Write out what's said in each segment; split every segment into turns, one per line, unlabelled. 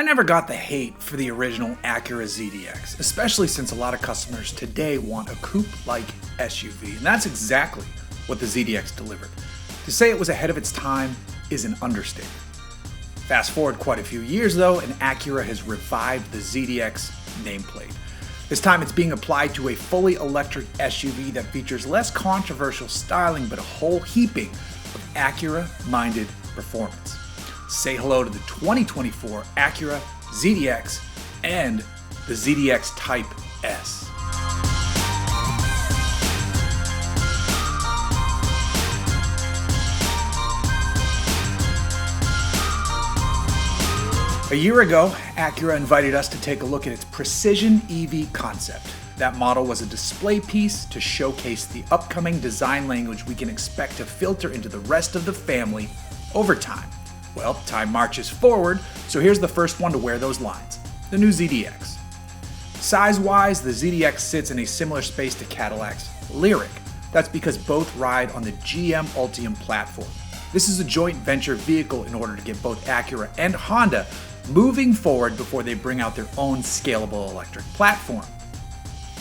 never got the hate for the original Acura ZDX, especially since a lot of customers today want a coupe-like SUV, and that's exactly what the ZDX delivered. To say it was ahead of its time is an understatement. Fast forward quite a few years though, and Acura has revived the ZDX nameplate. This time it's being applied to a fully electric SUV that features less controversial styling but a whole heaping of Acura-minded performance. Say hello to the 2024 Acura ZDX and the ZDX Type S. A year ago, Acura invited us to take a look at its Precision EV concept. That model was a display piece to showcase the upcoming design language we can expect to filter into the rest of the family over time. Well, time marches forward, so here's the first one to wear those lines, the new ZDX. Size-wise, the ZDX sits in a similar space to Cadillac's Lyriq. That's because both ride on the GM Ultium platform. This is a joint venture vehicle in order to get both Acura and Honda moving forward before they bring out their own scalable electric platform.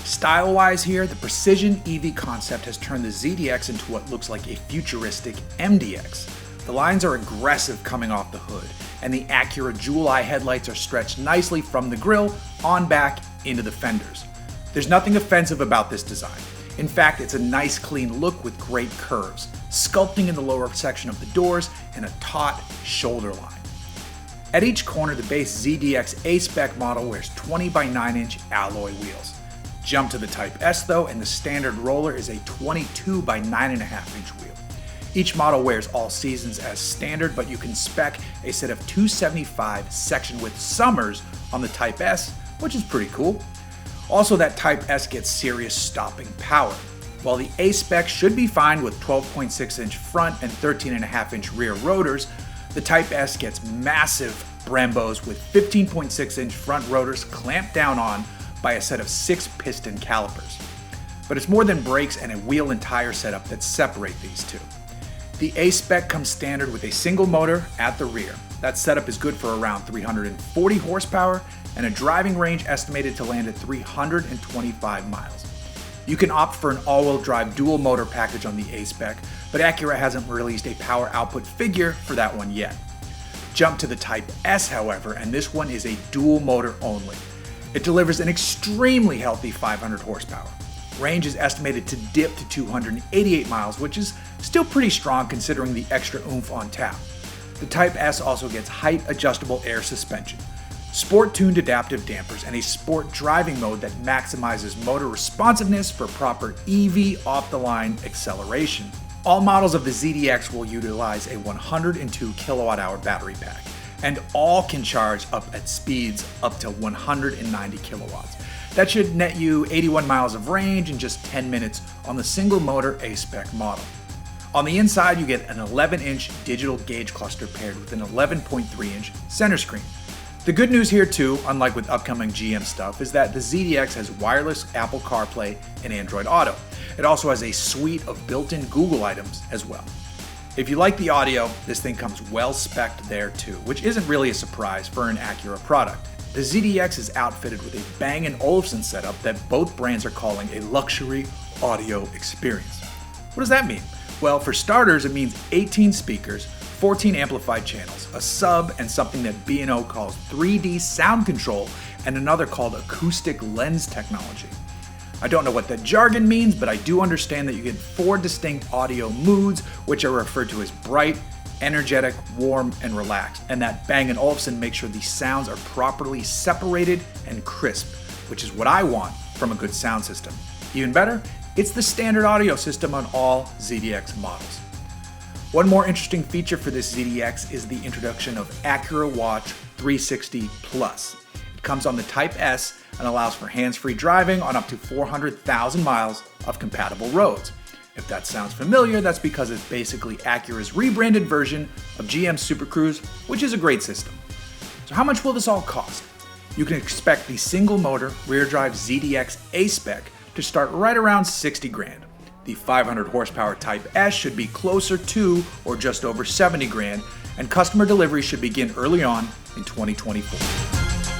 Style-wise here, the Precision EV concept has turned the ZDX into what looks like a futuristic MDX. The lines are aggressive coming off the hood, and the Acura Jewel-Eye headlights are stretched nicely from the grille on back into the fenders. There's nothing offensive about this design. In fact, it's a nice clean look with great curves, sculpting in the lower section of the doors, and a taut shoulder line. At each corner, the base ZDX A-Spec model wears 20 by 9-inch alloy wheels. Jump to the Type S though, and the standard roller is a 22 by 9.5-inch wheel. Each model wears all seasons as standard, but you can spec a set of 275 section width Summers on the Type S, which is pretty cool. Also, that Type S gets serious stopping power. While the A-Spec should be fine with 12.6-inch front and 13.5-inch rear rotors, the Type S gets massive Brembos with 15.6-inch front rotors clamped down on by a set of 6 piston calipers. But it's more than brakes and a wheel and tire setup that separate these two. The A-Spec comes standard with a single motor at the rear. That setup is good for around 340 horsepower and a driving range estimated to land at 325 miles. You can opt for an all-wheel drive dual motor package on the A-Spec, but Acura hasn't released a power output figure for that one yet. Jump to the Type S, however, and this one is a dual motor only. It delivers an extremely healthy 500 horsepower. Range is estimated to dip to 288 miles, which is still pretty strong considering the extra oomph on tap. The Type S also gets height adjustable air suspension, sport tuned adaptive dampers, and a sport driving mode that maximizes motor responsiveness for proper EV off-the-line acceleration. All models of the ZDX will utilize a 102 kilowatt-hour battery pack, and all can charge up at speeds up to 190 kilowatts. That should net you 81 miles of range in just 10 minutes on the single motor A-Spec model. On the inside, you get an 11-inch digital gauge cluster paired with an 11.3-inch center screen. The good news here too, unlike with upcoming GM stuff, is that the ZDX has wireless Apple CarPlay and Android Auto. It also has a suite of built-in Google items as well. If you like the audio, this thing comes well spec'd there too, which isn't really a surprise for an Acura product. The ZDX is outfitted with a Bang & Olufsen setup that both brands are calling a luxury audio experience. What does that mean? Well, for starters, it means 18 speakers, 14 amplified channels, a sub, and something that B&O calls 3D sound control, and another called acoustic lens technology. I don't know what that jargon means, but I do understand that you get 4 distinct audio moods, which are referred to as bright, energetic, warm, and relaxed, and that Bang & Olufsen makes sure these sounds are properly separated and crisp, which is what I want from a good sound system. Even better, it's the standard audio system on all ZDX models. One more interesting feature for this ZDX is the introduction of AcuraWatch 360 Plus. It comes on the Type S and allows for hands-free driving on up to 400,000 miles of compatible roads. If that sounds familiar, that's because it's basically Acura's rebranded version of GM Super Cruise, which is a great system. So how much will this all cost? You can expect the single motor rear drive ZDX A-Spec to start right around 60 grand. The 500 horsepower Type S should be closer to or just over 70 grand, and customer delivery should begin early on in 2024.